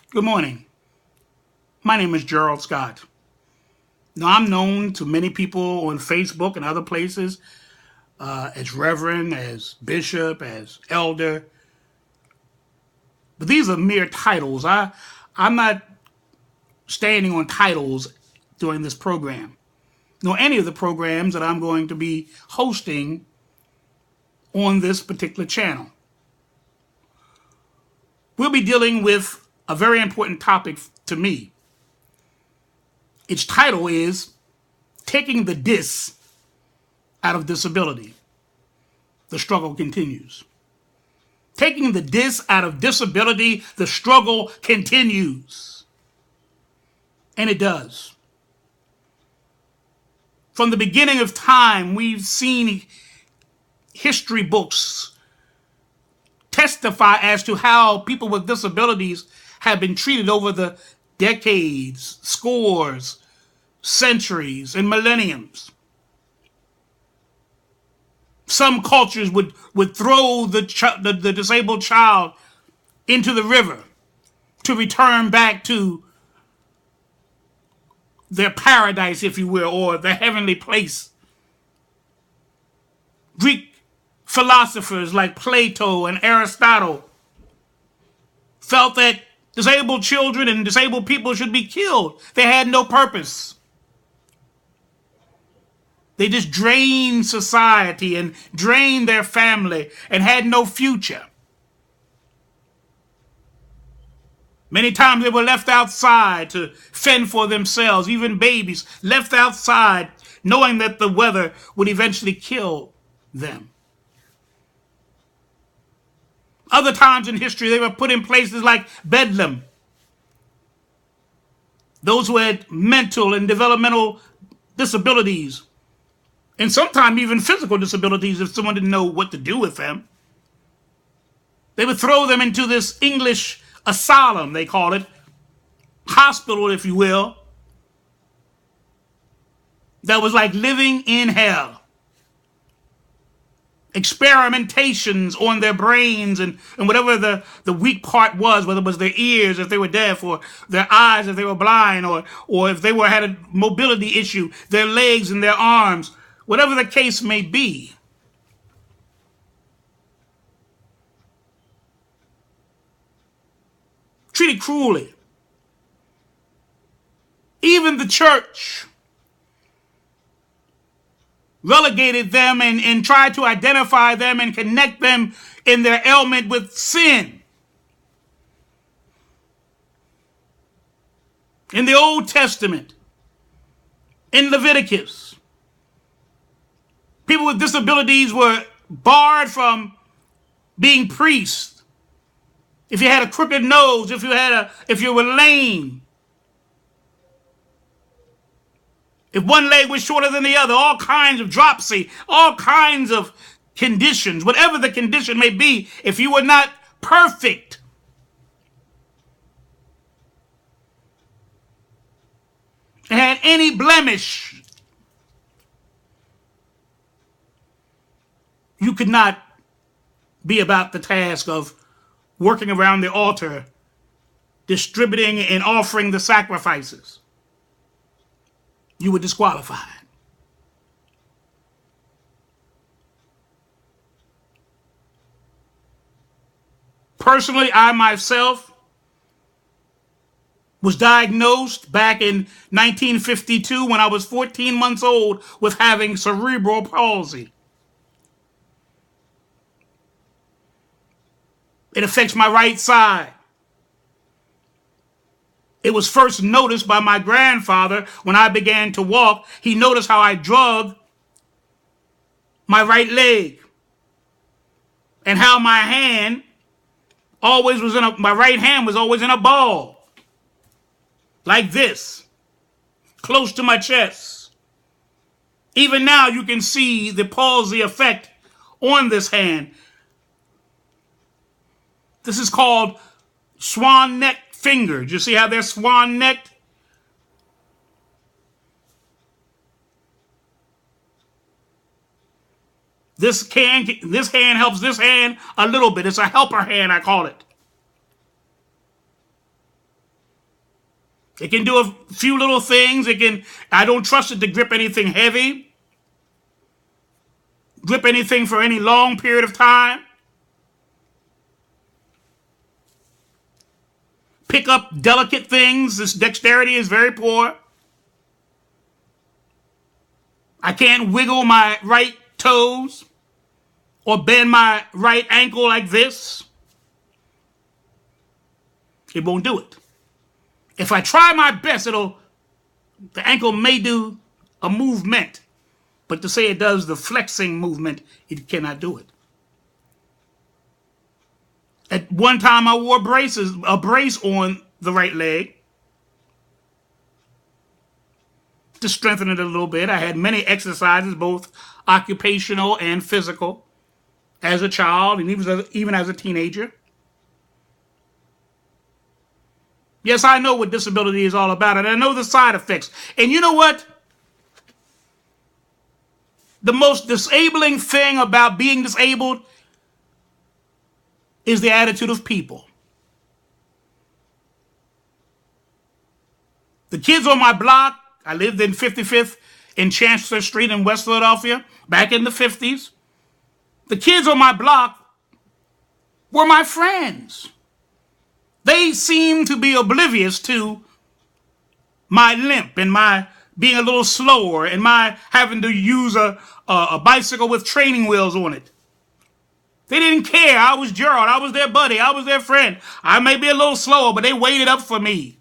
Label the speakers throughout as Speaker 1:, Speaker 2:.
Speaker 1: Good morning. My name is Gerald Scott. Now, I'm known to many people on Facebook and other places as Reverend, as Bishop, as Elder, but these are mere titles. I'm not standing on titles during this program, nor any of the programs that I'm going to be hosting on this particular channel. We'll be dealing with a very important topic to me. Its title is Taking the Dis Out of Disability. The struggle continues. Taking the dis out of disability, the struggle continues. And it does. From the beginning of time, we've seen history books testify as to how people with disabilities have been treated over the decades, scores, centuries, and millenniums. Some cultures would throw the disabled child into the river to return back to their paradise, if you will, or their heavenly place. Greek philosophers like Plato and Aristotle felt that disabled children and disabled people should be killed. They had no purpose. They just drained society and drained their family and had no future. Many times they were left outside to fend for themselves, even babies left outside knowing that the weather would eventually kill them. Other times in history, they were put in places like Bedlam. Those who had mental and developmental disabilities, and sometimes even physical disabilities if someone didn't know what to do with them. They would throw them into this English asylum, they call it, hospital, if you will, that was like living in hell. Experimentations on their brains and whatever the weak part was, whether it was their ears if they were deaf, or their eyes if they were blind, or if they had a mobility issue, their legs and their arms, whatever the case may be. Treated cruelly. Even the church relegated them and tried to identify them and connect them in their ailment with sin. In the Old Testament, in Leviticus, people with disabilities were barred from being priests. If you had a crooked nose, if you were lame, if one leg was shorter than the other, all kinds of dropsy, all kinds of conditions, whatever the condition may be, if you were not perfect, and had any blemish, you could not be about the task of working around the altar, distributing and offering the sacrifices. You were disqualified. Personally, I myself was diagnosed back in 1952 when I was 14 months old with having cerebral palsy. It affects my right side. It was first noticed by my grandfather when I began to walk. He noticed how I drug my right leg and how my right hand was always in a ball, like this, close to my chest. Even now you can see the palsy effect on this hand. This is called swan neck finger. Do you see how they're swan necked? This hand helps this hand a little bit. It's a helper hand, I call it. It can do a few little things. I don't trust it to grip anything heavy, grip anything for any long period of time, pick up delicate things. This dexterity is very poor. I can't wiggle my right toes or bend my right ankle like this. It won't do it. If I try my best, the ankle may do a movement, but to say it does the flexing movement, it cannot do it. At one time, I wore a brace on the right leg to strengthen it a little bit. I had many exercises, both occupational and physical, as a child and even as a teenager. Yes, I know what disability is all about, and I know the side effects. And you know what? The most disabling thing about being disabled is the attitude of people. The kids on my block, I lived in 55th in Chancellor Street in West Philadelphia back in the 50s. The kids on my block were my friends. They seemed to be oblivious to my limp and my being a little slower and my having to use a bicycle with training wheels on it. They didn't care. I was Gerald. I was their buddy. I was their friend. I may be a little slower, but they waited up for me.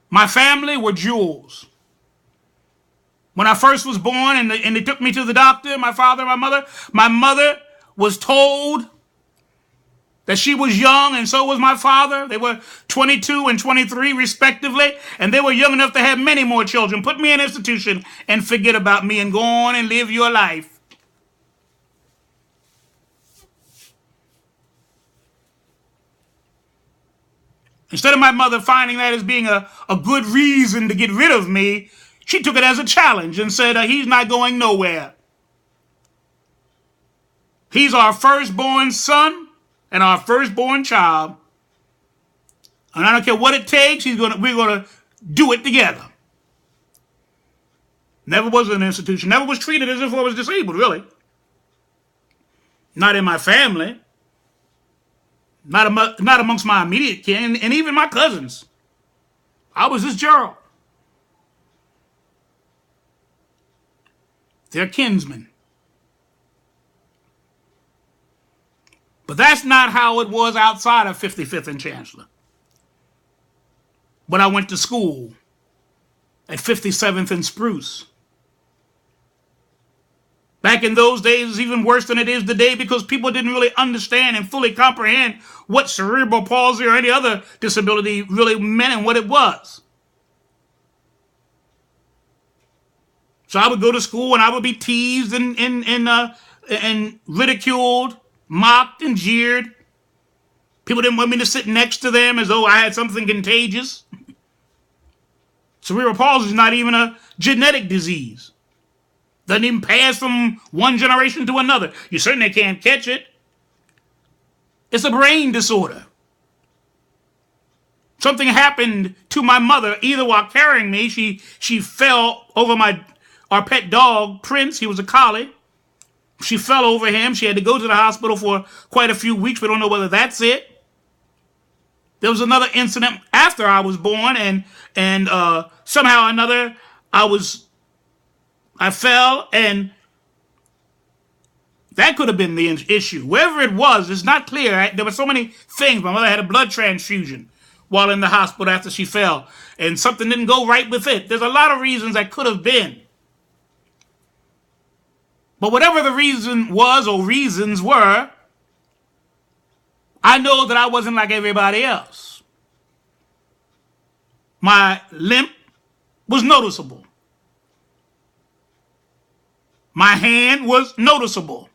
Speaker 1: My family were jewels. When I first was born and they took me to the doctor, my father and my mother was told that she was young, and so was my father. They were 22 and 23 respectively, and they were young enough to have many more children. Put me in an institution and forget about me and go on and live your life. Instead of my mother finding that as being a good reason to get rid of me, she took it as a challenge and said, he's not going nowhere. He's our firstborn son and our firstborn child. And I don't care what it takes, we're going to do it together. Never was in an institution. Never was treated as if I was disabled, really. Not in my family. Not amongst my immediate kin, and even my cousins. I was just Gerald. They're kinsmen. But that's not how it was outside of 55th and Chancellor. When I went to school at 57th and Spruce. Back in those days, it was even worse than it is today because people didn't really understand and fully comprehend what cerebral palsy or any other disability really meant and what it was. So I would go to school and I would be teased and ridiculed, mocked and jeered. People didn't want me to sit next to them as though I had something contagious. Cerebral palsy is not even a genetic disease. Doesn't even pass from one generation to another. You certainly can't catch it. It's a brain disorder. Something happened to my mother, either while carrying me, she fell over our pet dog, Prince. He was a collie. She fell over him. She had to go to the hospital for quite a few weeks. We don't know whether that's it. There was another incident after I was born, and somehow or another I fell, and that could have been the issue. Wherever it was, it's not clear. There were so many things. My mother had a blood transfusion while in the hospital after she fell, and something didn't go right with it. There's a lot of reasons that could have been. But whatever the reason was or reasons were, I know that I wasn't like everybody else. My limp was noticeable. My hand was noticeable.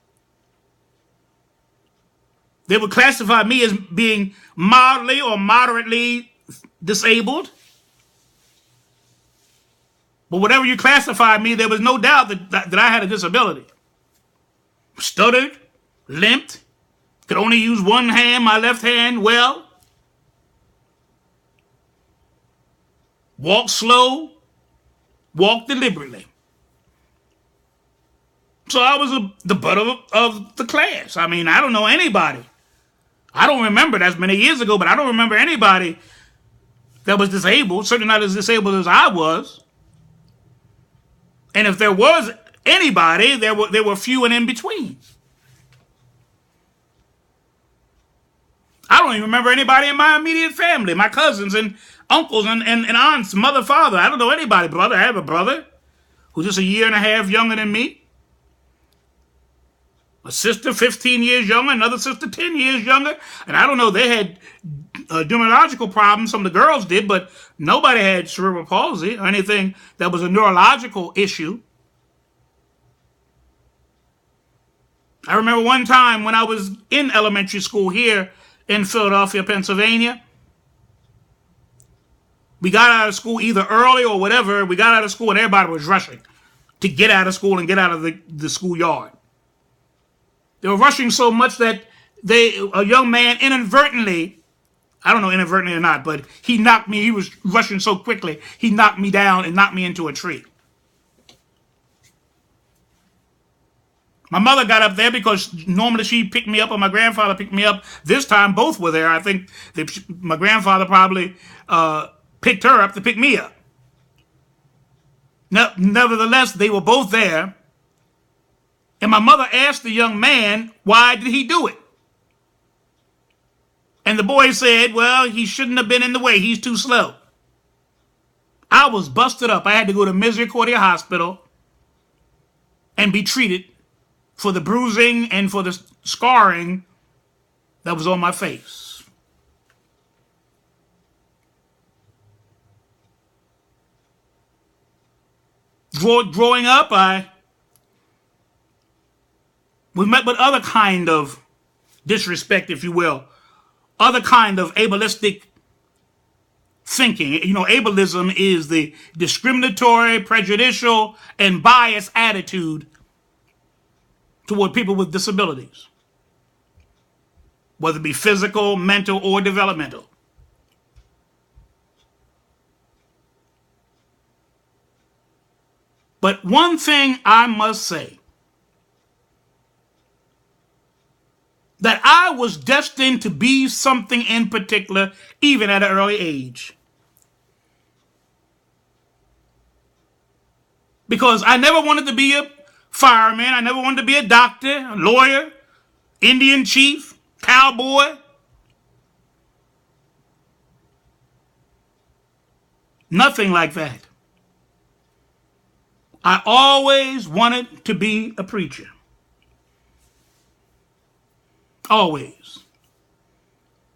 Speaker 1: They would classify me as being mildly or moderately disabled. But whatever you classified me, there was no doubt that I had a disability. Stuttered, limped, could only use one hand, my left hand, well, walk slow, walk deliberately. So I was the butt of the class. I mean, I don't know anybody. I don't remember that many years ago, but I don't remember anybody that was disabled, certainly not as disabled as I was. And if there was anybody, there were few and in between. I don't even remember anybody in my immediate family, my cousins and uncles and aunts, mother, father. I don't know anybody, brother. I have a brother who's just a year and a half younger than me. A sister 15 years younger, another sister 10 years younger. And I don't know, they had neurological problems, some of the girls did, but nobody had cerebral palsy or anything that was a neurological issue. I remember one time when I was in elementary school here in Philadelphia, Pennsylvania. We got out of school either early or whatever. We got out of school and everybody was rushing to get out of school and get out of the schoolyard. They were rushing so much that a young man inadvertently, I don't know inadvertently or not, but he knocked me. He was rushing so quickly, he knocked me down and knocked me into a tree. My mother got up there because normally she picked me up or my grandfather picked me up. This time both were there. I think my grandfather probably picked her up to pick me up. Nevertheless, they were both there. And my mother asked the young man, why did he do it? And the boy said, well, he shouldn't have been in the way. He's too slow. I was busted up. I had to go to Misericordia Hospital and be treated for the bruising and for the scarring that was on my face. Growing up, I was met with other kind of disrespect, if you will, other kind of ableistic thinking. You know, ableism is the discriminatory, prejudicial, and biased attitude toward people with disabilities, whether it be physical, mental, or developmental. But one thing I must say, that I was destined to be something in particular, even at an early age. Because I never wanted to be a fireman. I never wanted to be a doctor, a lawyer, Indian chief, cowboy. Nothing like that. I always wanted to be a preacher. Always.